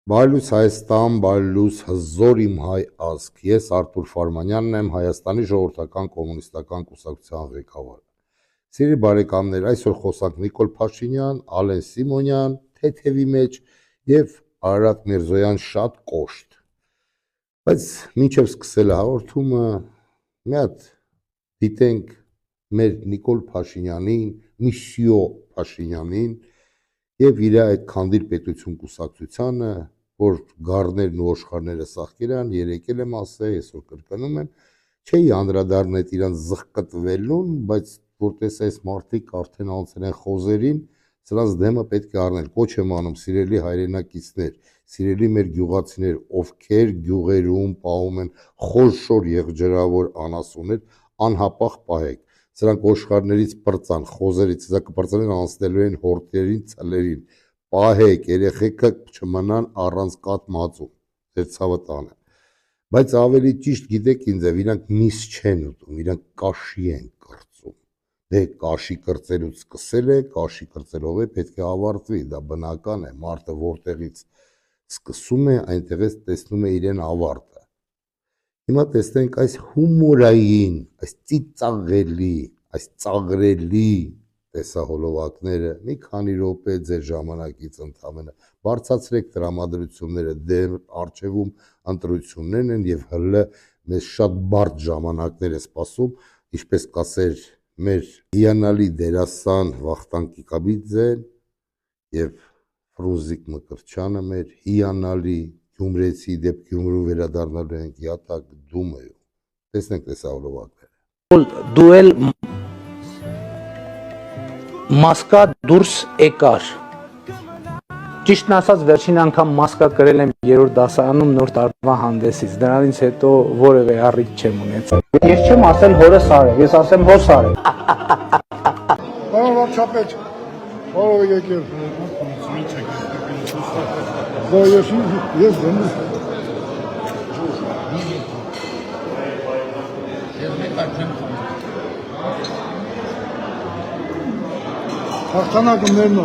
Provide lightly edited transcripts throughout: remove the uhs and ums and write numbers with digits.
Բարելույս Հայաստան, բարելույս հզոր իմ հայ ազգ, ես Արթուր Ֆարմանյանն եմ, Հայաստանի ժողովրդական կոմունիստական կուսակցության ղեկավարը։ Սիրելի բարեկամներ, այսօր խոսանք Նիկոլ Փաշինյան, Ալեն Սիմոնյան, թեթևի մեջ եւ Արարատ Միրզոյան շատ կոշտ։ Բայց մինչև սկսել հաղորդումը մի հատ դիտենք մեր Նիկոլ Փաշինյանին, Միսյո Փաշինյանին եւ իր այդ քանդիր պետություն կուսակցությանը, որ գառներն ու ոշխարները սաղկերան, երեկել եմ ասել, այսօր կրկնում եմ, չէի անդրադառնել իրան զղկտվելուն, բայց որտես այս մարդիկ արդեն անցել են խոզերին, սրանց դեմը պետք է առնել, կոչ եմ անում սիրելի հայրենակիցներ, սիրելի մեր գյուղացիներ, ովքեր գյուղերում պահում են խորշոր եղջերավոր անասուններ, անհապաղ պահեք, սրանք ոշխարներից պրծան, խոզերից, սա կպրծանեն անցնելու են հորտերին, ցլերին, պահեք, երեխեքը չմնան առանց կաթ մածու, ձեր ցավը տանը, բայց ավելի ճիշտ գիտեք ինձ է, իրանք միս չեն ուտում, իրանք կաշի են կրծում, դե կաշի կրծելուց սկսել է, կաշի կրծելով է, պետք է ավարտվի, դա բնական է, մարդը որտեղից սկսում է, այնտեղից տեսնում է իրեն ավարտը, հիմա տեսնենք այս հումորային, այս ծիծաղելի, այս ծաղրելի տեսահոլովակները, մի քանի րոպե ձեր ժամանակից ընդամենը, բարձրացրեք տրամադրությունները, դեռ առջևում ընտրություններն են եւ հլը մեզ շատ բարդ ժամանակներ է սպասում, ինչպես կասեր մեր հիանալի դերասան Վախթանգ Կիկաբիձեն եւ Ֆրունզիկ Մկրտչյանը մեր հիանալի Գյումրեցի դեպ Գյումրու վերադառնալու ենք յատակ դումեյու, տեսնենք տեսահոլովակները։ Դու էլ մասկա դուրս եկար, ճիշտն ասած վերջին անգամ մասկա կրել եմ 3-րդ դասարանում նոր տարվա հանդեսից, դրանից հետո որևէ առիթ չեմ ունեցել։ Ես չեմ ասել հորս արև, ես ասեմ հորս արև։ Պարոն վարչապետ, որով եկել։ Ես հաղթանակը մերն է։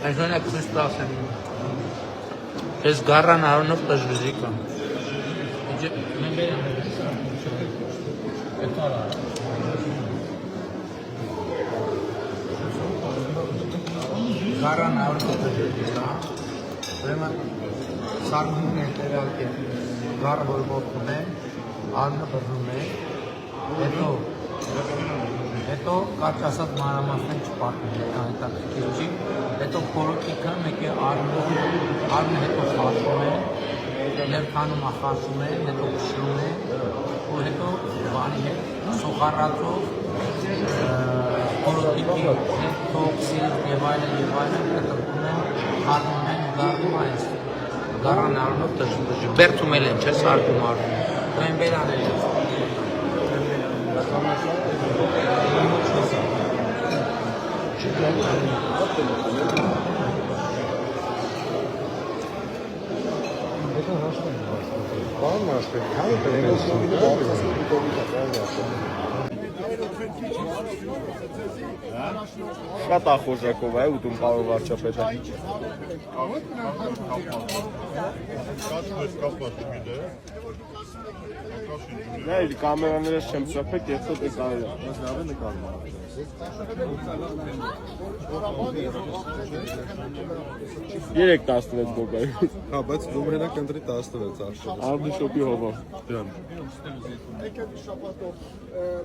Այսօր եք Քրիստոս եմ, ես գառան արունով տժվիզիկ եմ, գառան արունով տժվիզիկ եմ, ուրեմն սարգում է տերակ է, գառը որ ոտքում է, արունը բրվում է, հետո կարճ ասած մանրամասն չպարտում է, հետաքրքիր չի, հետո փորոքիկը մեկ է արմը հետո խաշում է, ներքանում ախաշում է, հետո փշրում է, ու հետո բանի հետ սոխառածով փորոքիկի հետ թոքսիտ եւ այլն կտրվում են, արմում են, գարվում այս գառան արմով տժվիժի, բերդում էլ են, չէ, սարգում արմում, այն բերանել է։ Շատ ախորժակով է ուտում պարոն վարչապետը։ Նայր կամերաներս չեմ ծրփեք, ես հետ է կարել եմ։ Ես լավ է նկարում եմ։ 3-16 գոգայ։ Հա, բայց դու մենակ ընտրի 16 արշավ։ Արդիշոպի հովով։ Դրան։ Եկեք շաբաթով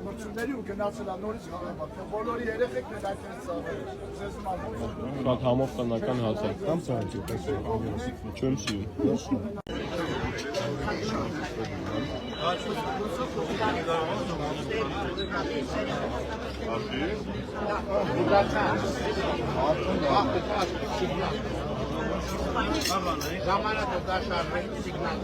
մրցումների ու գնացել ա նորից խաղամարք, բոլորի երեխեքն են այդպես ծաղել, ձեզ մամուր։ Շատ համով տնական հացակ։ Կամ ծանոթ եք, չեմ սիրում։ Ժամանակը դաշարվեն սիգնալ։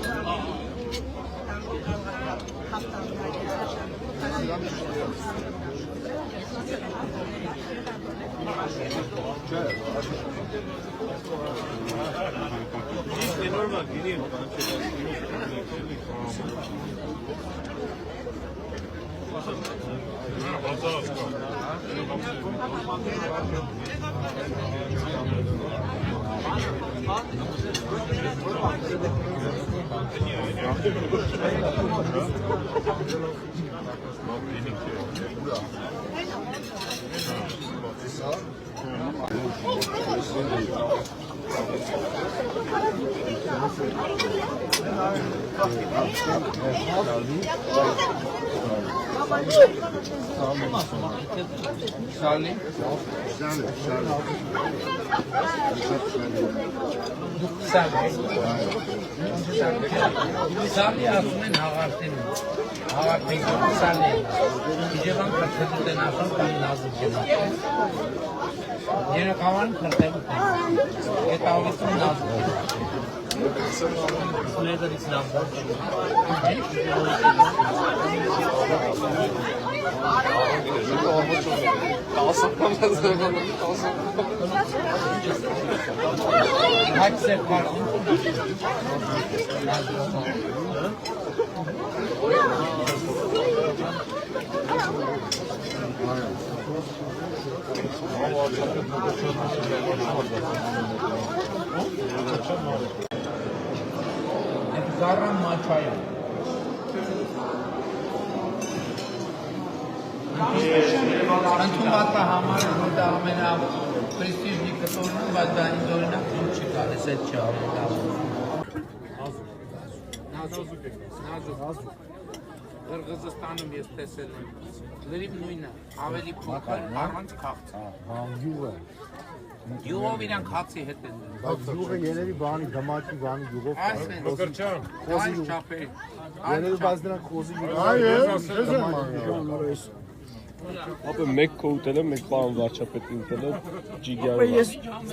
Շալի։ Շալի ասում են հաղարտին։ Հաղարտին շալի։ Իջևան կրթել են ասում կամ նազուկ են։ Երակավան կրթել են։ Այդ ավիցում նազուկ են։ Սուլեդարից նազուկ են։ Hadi sefer. Zaran maçaya. Ընդունվածը համարը որ դա ամենա պրեստիժնի կտորն է, բայց դա ինձ օրինակ դուր չի գալիս, այդ չի ամենալու։ Նազուկ։ Ղրղզստանում ես տեսել եմ, լրիվ նույնը, ավելի փոքր, առանց քաղց։ Յուղով իրանք հացի հետ են։ Յուղը երևի բանի, դմաճի բանի յուղով։ Փոքրչան, այս չապե։ Երևի բայց նրանք խոզի Ապա մեկ քո ուտել եմ, մեկ պարոն վարչապետի ուտել եմ, ջիգյարը։ Ես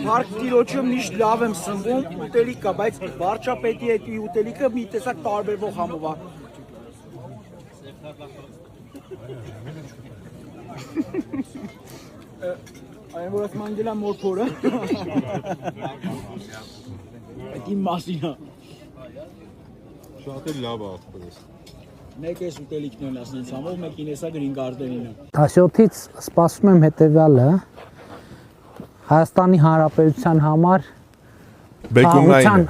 Մարկ Տիրոջը միշտ լավ եմ սնվում, ուտելիք կա, բայց վարչապետի այդ ուտելիքը մի տեսակ տարբերվող համով է։ Այն որ ասում անգելա մորփորը։ Այդ իմ մասին է։ Շատ էլ լավ է ախպերս։ Մեկ էս ուտելիքն են ասենց համով, մեկին էսա գրին գարդենինը։ 17-ից սպասում եմ հետևյալը Հայաստանի Հանրապետության համար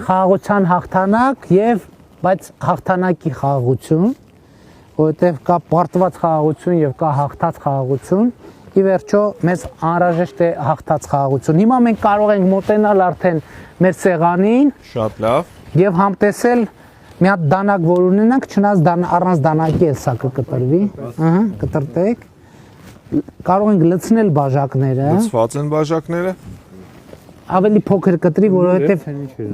խաղաղության հաղթանակ եւ բայց հաղթանակի խաղաղություն, որովհետեւ կա պարտված խաղաղություն եւ կա հաղթած խաղաղություն։ Ի վերջո մեզ անհրաժեշտ է հաղթած խաղաղություն։ Հիմա մենք կարող ենք մոտենալ արդեն մեր սեղանին։ Շատ լավ։ Եվ համտեսել մի հատ դանակ որ ունենանք, չնայած առանց դանակի էլ սա կկտրվի, կտրտեք։ Կարող ենք լցնել բաժակները։ Լցված են բաժակները։ Ավելի փոքր կտրի, որովհետև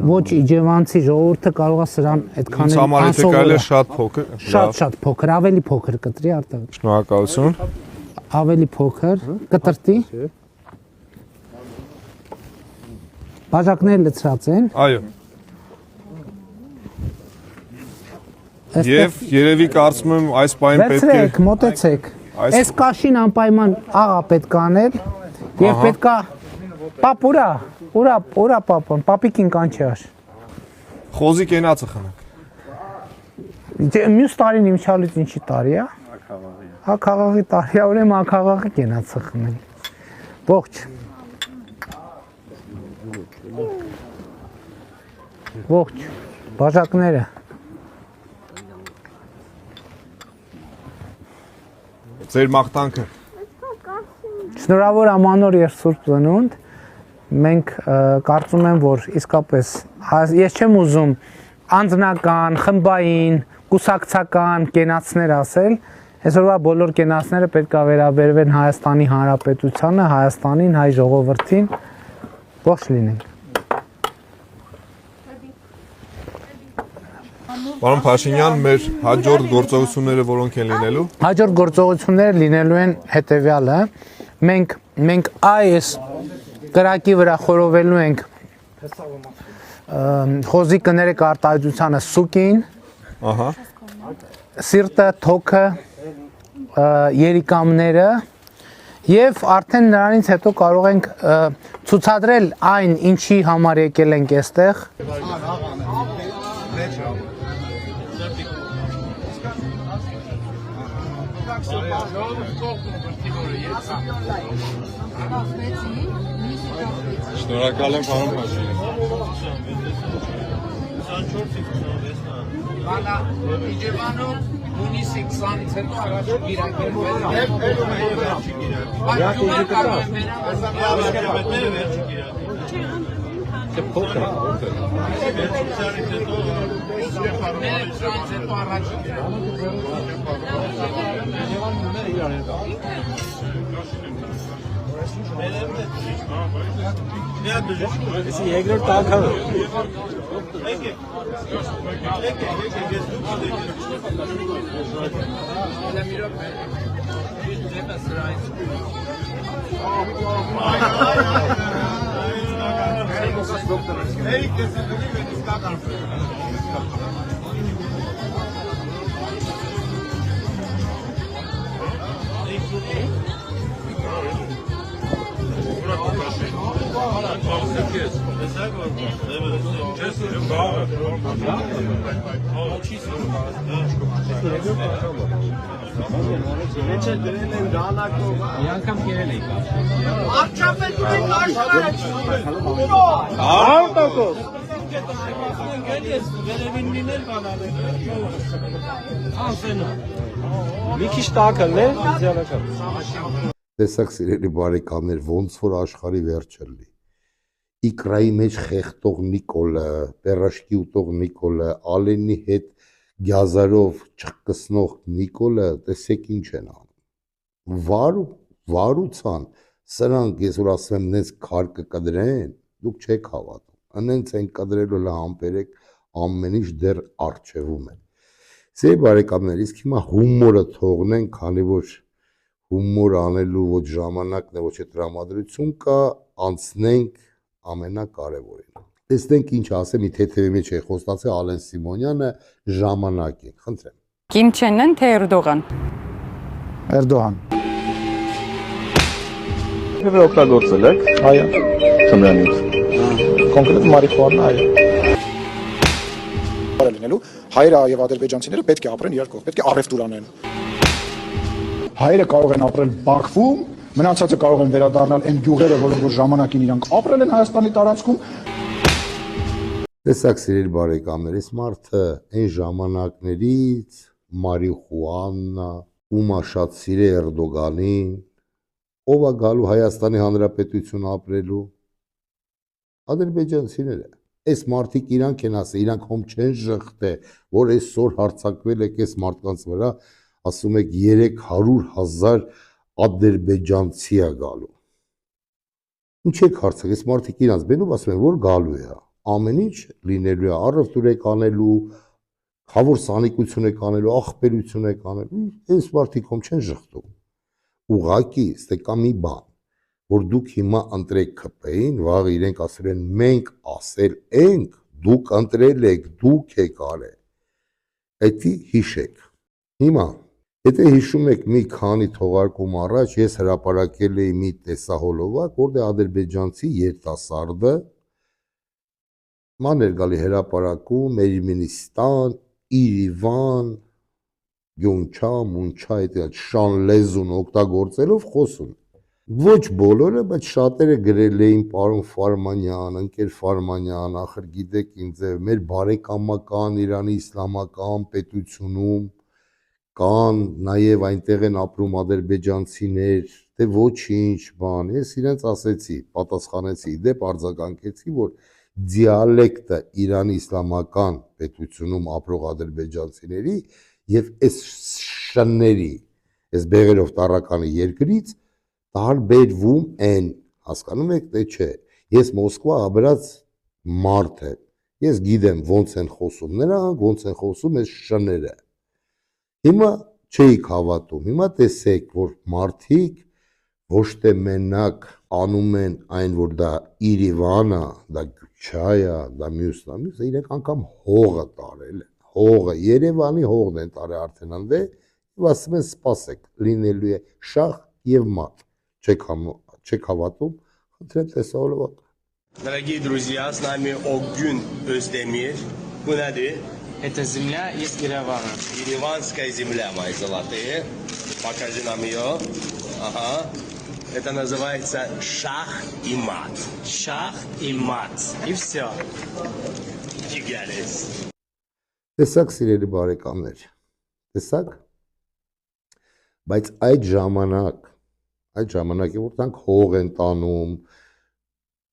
ոչ իջևանցի ժողովուրդը կարող է սրան այդքան Ինձ համար եթե կարելի է շատ փոքր։ Շատ փոքր, ավելի փոքր կտրի արտեղ։ Շնորհակալություն։ Ավելի փոքր կտրտի։ Բաժակները լցրած են։ Այո։ Եվ երևի կարծում եմ այս պահին պետք է Վերցրեք, մոտեցեք։ Այս կաշին անպայման աղա պետք է անել եւ պետք է պապ ուրա պապան, պապիկին կանչի։ խոզի կենացը խնակ։ Մյուս տարին իմ չալից ինչի տարի է։ Հա խաղաղի տարի է, ուրեմն ախաղաղի կենացը խմել։ Ողջ։ Ողջ։ Բաժակները։ Ձեր մաղթանքը։ Շնորհավոր ամանոր եւ Սուրբ Ծնունդ։ Մենք կարծում եմ, որ իսկապես ես չեմ ուզում անձնական, խմբային, կուսակցական կենացներ ասել։ Այսօրվա բոլոր կենացները պետք է վերաբերվեն Հայաստանի Հանրապետությանը, Հայաստանին, հայ ժողովրդին։ Ողջ լինենք։ Պարոն Փաշինյան, մեր հաջորդ գործողությունները որոնք են լինելու։ Հաջորդ գործողությունները լինելու են հետևյալը։ Մենք այս կրակի վրա խորովելու ենք խոզի կներեք արտահայտությանը սուկին, սիրտը, թոքը, երիկամները եւ արդեն նրանից հետո կարող ենք ցուցադրել այն, ինչի համար եկել ենք այստեղ։ Շնորհակալ եմ, պարոն Փաշինյան։ Բանա Իջևանում հունիսի 20-ից հետո առաջ գիրակերպել է։ Բայց յուրը կարող է Երկրորդ տականը։ Մի քիչ տակն է, իդեալական։ Տեսակ սիրելի բարեկամներ, ոնց որ աշխարհի վերջը լինի։ Իկրայի մեջ խեղտող Նիկոլը, պերաշկի ուտող Նիկոլը, Ալենի հետ գյազարով չկսնող Նիկոլը, տեսեք ինչ են անում։ Վարուցան, սրանք ես որ ասում եմ, նենց քար կկդրեն, դուք չեք հավատում։ Անենց են կդրելու լամպերեք ամեն ինչ դեռ արջևում են։ Սեր բարեկամներ, իսկ հիմա հումորը թողնենք, քանի որ հումոր անելու ոչ ժամանակն է, ոչ է տրամադրություն կա, անցնենք ամենակարևորին։ Տեսնենք ինչ ասեմ, ի թեթևի մեջ է խոստացել Ալեն Սիմոնյանը ժամանակին, խնդրեմ։ Կիմ Չեն Ըն թե Էրդողան։ Էրդողան։ Եվ օգտագործել եք Այո։ խմրանից։ Կոնկրետ մարիխուանա, այո։ Լինելու հայերը եւ ադրբեջանցիները պետք է ապրեն իրար կողմ, պետք է առևտուր անեն։ Հայերը կարող են ապրել Բաքվում, մնացածը կարող են վերադառնալ այն գյուղերը, որ ժամանակին իրանք ապրել են Հայաստանի տարածքում։ Տեսակ սիրելի բարեկամներ, այս մարդը այն ժամանակներից մարիխուանա, ում շատ սիրե Էրդողանին, ով է գալու Հայաստանի Հանրապետություն ապրելու, ադրբեջանցիները։ Այս մարդիկ իրանք են ասել, իրանք հոմ չեն ժխտե, որ այսօր հարձակվել եք այս մարդկանց վրա, ասում եք 300,000 ադրբեջանցի է գալու։ Ինչ եք հարցակ, այս մարդիկ իրանց բերում ասում են, որ գալու է, ամեն ինչ լինելու է, առևտուր եք անելու, խավոր սանիկություն եք անելու, աղբերություն եք անելու, այս մարդիկ հոմ չեն ժխտում։ Ուղղակի ստեկա մի բան, որ դուք հիմա ընտրեք ՔՊ-ին, վաղ իրենք ասել են մենք ասել ենք, դուք ընտրել եք, դուք եք արել։ Էդի հիշեք։ Հիմա, եթե հիշում եք մի քանի թողարկում առաջ, ես հրապարակել էի մի տեսահոլովակ, որտեղ ադրբեջանցի երիտասարդը ման էր գալի հրապարակում, Էրմենիստան, Իրիվան, Գյոնչա, Մունչա, այդ շան լեզուն օգտագործելով խոսում։ Ոչ բոլորը, բայց շատերը գրել էին պարոն Ֆարմանյան, ընկեր Ֆարմանյան, ախր գիտեք ինձ է, մեր բարեկամական Իրանի իսլամական պետությունում կան, նաև այնտեղ են ապրում ադրբեջանցիներ, դե ոչինչ բան, ես իրենց ասեցի, պատասխանեցի, դեպ արձագանքեցի, որ դիալեկտը Իրանի իսլամական պետությունում ապրող ադրբեջանցիների եւ այս շնների, այս բեղերով տառականի երկրից տարբերվում են, հասկանում եք, թե չէ, ես Մոսկվա ապրած մարդ եմ, ես գիտեմ ոնց են խոսում նրանք, ոնց են խոսում այս շները, հիմա չէիք հավատում, հիմա տեսեք, որ մարդիկ ոչ թե մենակ անում են այն, որ դա Իրիվանա, դա Գյուչայա, դա մյուսն է, իրենք անգամ հողը տարել են, հողը, Երևանի հողն են տարել արդեն անվե, եւ ասում են սպասեք, լինելու է շախ եւ մատ, չեք հավատում, խնդրեմ տեսահոլովակ։ Дорогие друзья, с нами Огюн Özdemir. Bu nədir? Эта земля из Еревана. Ереванская земля, мои золотые. Покажи нам ее. Ага. Это называется шах и мат. Шах и мат. И все. Фигалис. Տեսակ սիրելի բարեկամներ, տեսակ, բայց այդ ժամանակի որ տանք հող են տանում,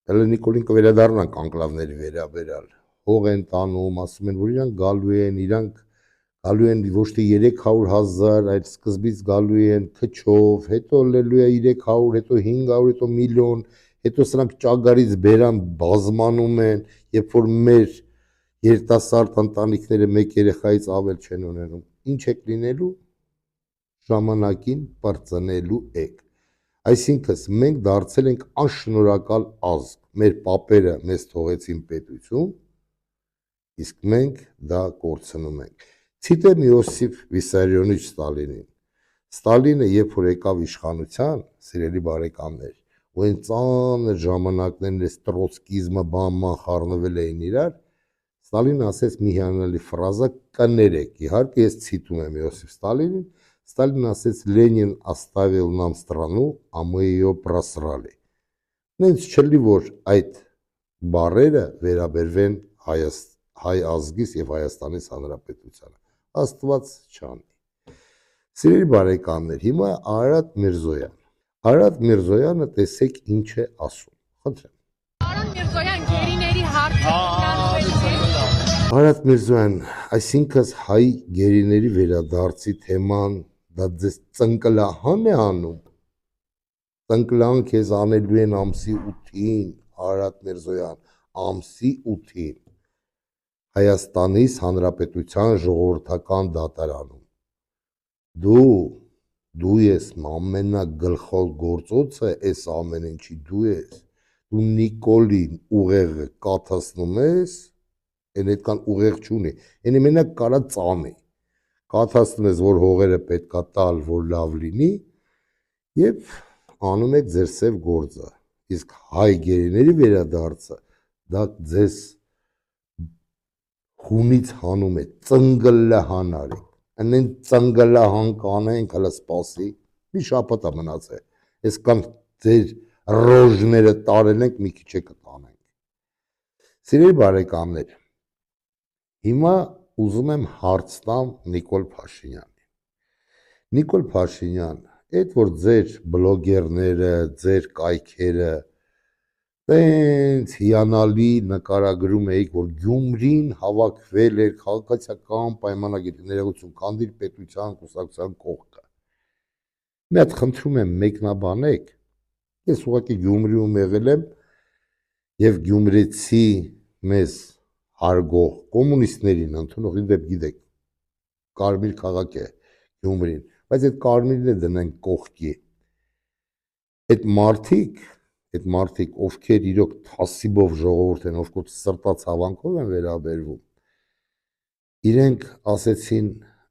հələ Նիկոլին կվերադառնանք անկլավների վերաբերալ, հող են տանում, ասում են, որ իրանք գալու են ոչ թե 300,000, այլ սկզբից գալու են քչով, հետո լելույա 300, հետո 500, հետո միլիոն, հետո սրանք ճագարից բերան բազմանում են, երբ որ մեր երիտասարդ ընտանիքները մեկ երեխայից ավել չեն ունենում, ինչ եք լինելու, ժամանակին պրծնելու եք, այսինքն մենք դարձել ենք անշնորհակալ ազգ, մեր պապերը մեզ թողեցին պետություն, իսկ մենք դա կորցնում ենք, Ցիտեմ Յոսիֆ Վիսարիոնիչ Ստալինին, Ստալինը երբ որ եկավ իշխանության, սիրելի բարեկամներ, ու այն ծանր ժամանակներն էս տրոցկիզմը բանման խառնվել էին իրար, Ստալինը ասեց մի հիանալի ֆրազա կներեք, իհարկե ես ցիտում եմ Յոսիֆ Ստալինին, Ստալինը ասեց Լենին оставил нам страну, а мы ее просрали։ Նենց չլի որ այդ բառերը վերաբերվեն հայ ազգիս եւ Հայաստանից Հանրապետությանը։ Աստված չանի։ Սիրելի բարեկամներ, հիմա Արարատ Միրզոյան։ Արարատ Միրզոյանը տեսեք ինչ է ասում։ Խնդրեմ։ Արարատ Միրզոյան գերիների հարցը Արարատ Միրզոյան, այսինքն հայ գերիների վերադարձի թեման դա ձեզ ծնկլահան է անում։ Ծնկլահան քեզ անելու են ամսի 8-ին, Արարատ Միրզոյան, ամսի 8-ին Հայաստանից Հանրապետության ժողովրդական դատարանում։ Դու ես ամենագլխավոր գործոցը, այս ամեն ինչի դու ես։ Դու Նիկոլին ուղեղը կաթացնում ես, այն այդքան ուղեղ չունի, այն մենակ կարա ծանի։ Կաթացնում ես, որ հողերը պետքա տալ, որ լավ լինի, եւ անում եք ձեր սև գործը։ Իսկ հայ գերիների վերադարձը դա ձեզ հունից հանում է ծնգլահան արի, անեն ծնգլահան կանենք, հələ սպասի, մի շաբաթ է մնացել, այսքան ձեր ռոժները տարել ենք, մի քիչ է կտանենք։ Սիրելի բարեկամներ, հիմա ուզում եմ հարց տամ Նիկոլ Փաշինյանին։ Նիկոլ Փաշինյան, այդ որ ձեր բլոգերները, ձեր կայքերը տենց հիանալի նկարագրում էիք, որ Գյումրին հավաքվել էր քաղաքացիական պայմանագիր ներողություն կանդիր պետության կուսակցության կողքը։ Մի հատ խնդրում եմ մեկնաբանեք, ես ուղղակի Գյումրիում եղել եմ եւ գյումրեցի մեզ հարգող կոմունիստներին ընդունող իդեպ գիտեք, կարմիր քաղաք է Գյումրին, բայց այդ կարմիրն է դնենք կողքի։ Այդ մարդիկ, ովքեր իրոք թասիբով ժողովուրդ են, ովքեր սրտացավանքով են վերաբերվում, իրենք ասեցին,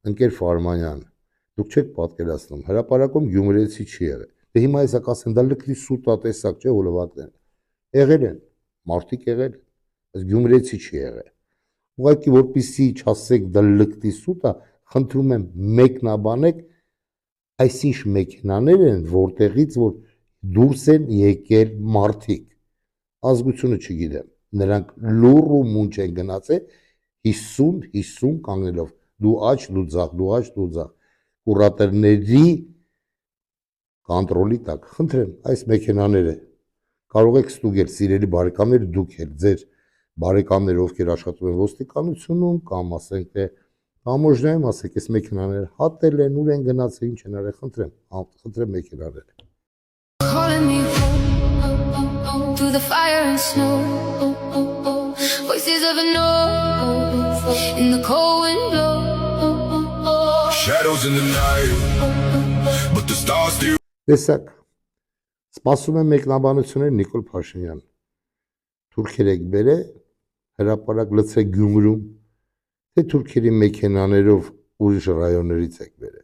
ընկեր Ֆարմանյան, դուք չեք պատկերացնում, հրապարակում գյումրեցի չի եղել։ Դե հիմա ես ասեմ, դա լկտի սուտա տեսակ չէ հոլովակներ։ Եղել են, մարդիկ եղել են, բայց գյումրեցի չի եղել։ Ուղղակի որպեսզի չասեք դա լկտի սուտա, խնդրում եմ մեկնաբանեք, այսինչ մեքենաներ են, որտեղից որ դուրս են եկել մարդիկ, ազգությունը չգիտեմ, նրանք լուռ ու մունչ են գնացել 50 կանգնելով, դու աչ, դու ձախ, կուրատորների կոնտրոլի տակ, խնդրեմ, այս մեքենաները կարող եք ստուգել, սիրելի բարեկամներ, դուք էլ, ձեր բարեկամները, ովքեր աշխատում են ոստիկանությունում, կամ ասենք թե Տամոժնայում, ասեք, այս մեքենաները հատել են, ուր են գնացել, ինչ են արել, խնդրեմ մեքենաները։ Calling me home through the fire and snow, voices of a north in the cold wind blow. Shadows in the night, but the stars still. Տեսակ, սպասում եմ մեկնաբանություններ Նիկոլ Փաշինյան։ Թուրքեր եք բերե, հրապարակ լցրեք Գյումրում, թե թուրքերի մեքենաներով ուրիշ ռայոններից եք բերե,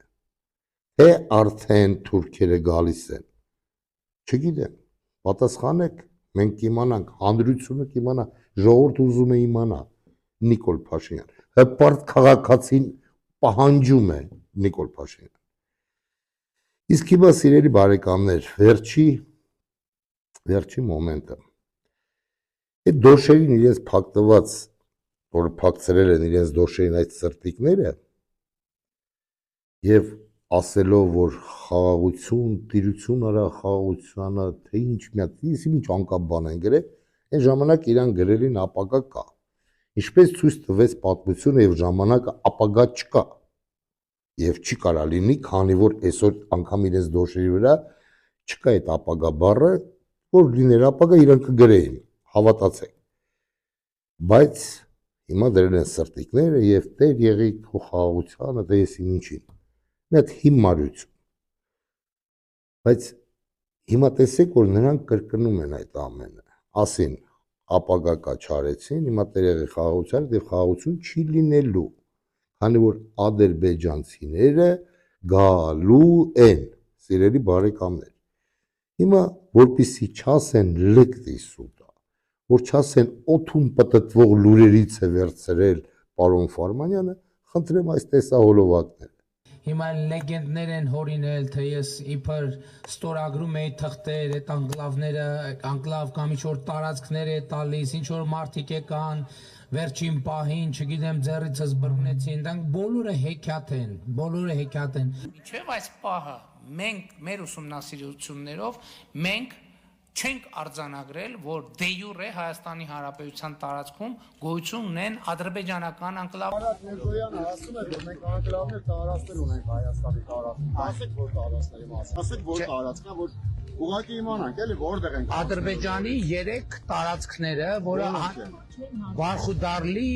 թե արդեն թուրքերը գալիս են։ Չգիտեմ, պատասխանեք, մենք կիմանանք, հանրությունը կիմանա, ժողովուրդ ուզում է իմանա, Նիկոլ Փաշինյան, հպարտ քաղաքացին պահանջում է Նիկոլ Փաշինյան։ Իսկ հիմա սիրելի բարեկամներ, վերջի մոմենտը։ Այդ դոշերին իրենց փակտված, որ փակցրել են իրենց դոշերին այդ սրտիկները, եւ ասելով, որ խաղաղություն, տիրություն արա խաղաղությանը, թե ինչ մի հատ, ինչ անկապ բան են գրել, այն ժամանակ իրան գրելին ապագա կա։ Ինչպես ցույց տվեց պատմությունը եւ ժամանակը ապագա չկա։ Եվ չի կարա լինի, քանի որ այսօր անգամ իրենց դոշերի վրա չկա այդ ապագա բառը, որ լիներ ապագա իրանք կգրեին, հավատացեք։ Բայց հիմա դրել են սրտիկները եւ տեր եղի քո խաղաղությանը, դե ես ինչին։ Մի հատ հիմարություն։ Բայց հիմա տեսեք, որ նրանք կրկնում են այդ ամենը, ասին ապագա կա չարեցին, հիմա տեր եղի խաղաղության եւ խաղաղություն չի լինելու, քանի որ ադրբեջանցիները գալու են, սիրելի բարեկամներ։ Հիմա որպեսի չասեն լկտի սուտա, որ չասեն օթում պտտվող լուրերից է վերցրել պարոն Ֆարմանյանը, խնդրեմ այս տեսահոլովակները։ Հիմա լեգենդներ են հորինել, թե ես իբր ստորագրում էի թղթեր, այդ անկլավ կամ ինչ-որ տարածքներ է տալիս, ինչ-որ մարդիկ եկան, վերջին պահին, չգիտեմ, ձեռիցս բռնեցին, դրանք բոլորը հեքիաթ են։ Ինչև այս պահը մենք մեր ուսումնասիրություններով մենք չենք արձանագրել, որ դե յուրե Հայաստանի Հանրապետության տարածքում գոյություն ունեն ադրբեջանական անկլավ։ Մարատ Միրզոյանը ասում է, որ մենք անկլավներ տարածքներ ունենք Հայաստանի տարածքում։ Ասեք որ տարածքների մասին։ Ասեք որ տարածքն է, որ ուղղակի իմանանք, էլի որտեղ ենք։ Ադրբեջանի 3 տարածքները, որը Բարխուդարլի,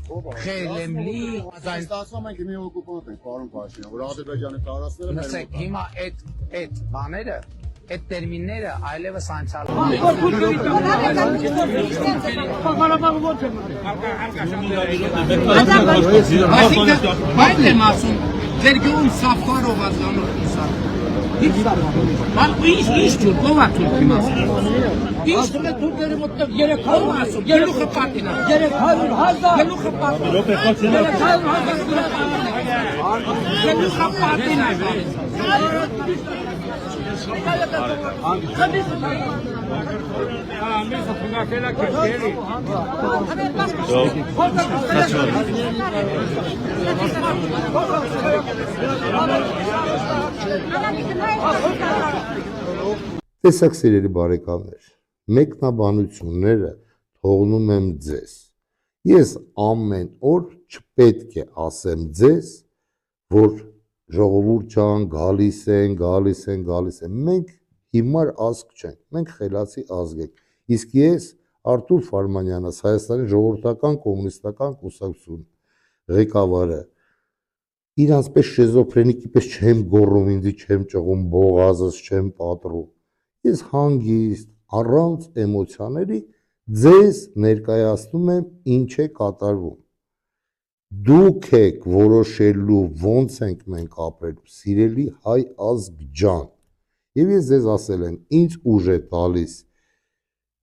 Խելեմլի, ստացվում ենք մի օկուպանտ ենք, պարոն Փաշինյան, որ Ադրբեջանի տարածքները։ Լսեք, հիմա այդ բաները այդ տերմինները այլևս անցյալ են։ Բայց եմ ասում, ձեր գյուղում Սաֆարով ազգանոց ուսան։ Ինչ թուր, ով է թուր իմաստ։ Ինչ թուր է թուրքերի մոտև 300 ասում, գլուխը պատին է։ 300,000 գլուխը պատին։ 300,000 գլուխը պատին է։ Տեսակ սիրելի բարեկամներ, մեկնաբանությունները թողնում եմ ձեզ։ Ես ամեն օր չպետք է ասեմ ձեզ, որ ժողովուրդ ջան, գալիս են։ Մենք հիմար ազգ չենք, մենք խելացի ազգ ենք։ Իսկ ես Արթուր Ֆարմանյանս, Հայաստանի ժողովրդական կոմունիստական կուսակցություն ղեկավարը, իրանց պես շեզոֆրենիկի պես չեմ գոռում, ինձ չեմ ճղում, բողազս չեմ պատռում։ Ես հանգիստ, առանց էմոցիաների ձեզ ներկայացնում եմ ինչ է կատարվում։ Դուք եք որոշելու ոնց ենք մենք ապրելու, սիրելի հայ ազգ ջան։ Եվ ես ձեզ ասել եմ, ինձ ուժ է տալիս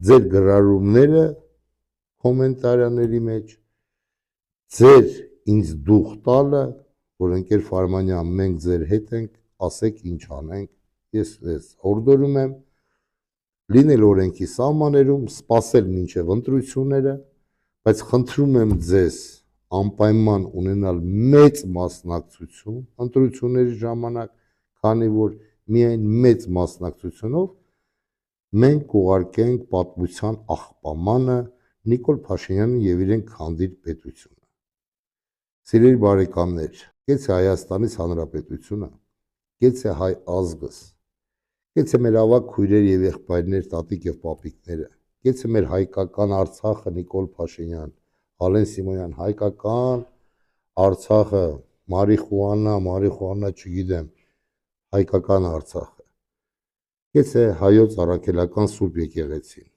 ձեր գրառումները կոմենտարյաների մեջ, ձեր ինձ դուխ տալը, որ ընկեր Ֆարմանյան, մենք ձեր հետ ենք, ասեք ինչ անենք, ես հորդորում եմ լինել օրենքի սահմաններում, սպասել մինչև ընտրությունները, բայց խնդրում եմ ձեզ անպայման ունենալ մեծ մասնակցություն ընտրությունների ժամանակ, քանի որ միայն մեծ մասնակցությունով մենք կուղարկենք պատմության աղբամանը Նիկոլ Փաշինյանին եւ իրեն քանդիր պետությունը։ Սիրելի բարեկամներ, գեցե Հայաստանից Հանրապետությունը, գեցե հայ ազգս, գեցե մեր ավակ քույրեր եւ եղբայրներ, տատիկ եւ պապիկները, գեցե մեր հայկական Արցախը Նիկոլ Փաշինյան, Ալեն Սիմոնյան, հայկական Արցախը, մարիխուանա, չգիտեմ, հայկական Արցախը։ Գեցե հայոց առաքելական Սուրբ եկեղեցին։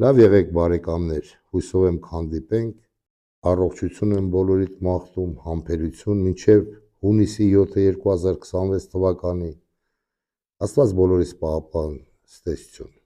Լավ եղեք բարեկամներ, հույսով եմ քանդիպենք, առողջություն եմ բոլորիդ մաղթում, համբերություն մինչև հունիսի 7-ը 2026 թվականի։ Աստված բոլորիս պահապան, ստեսություն։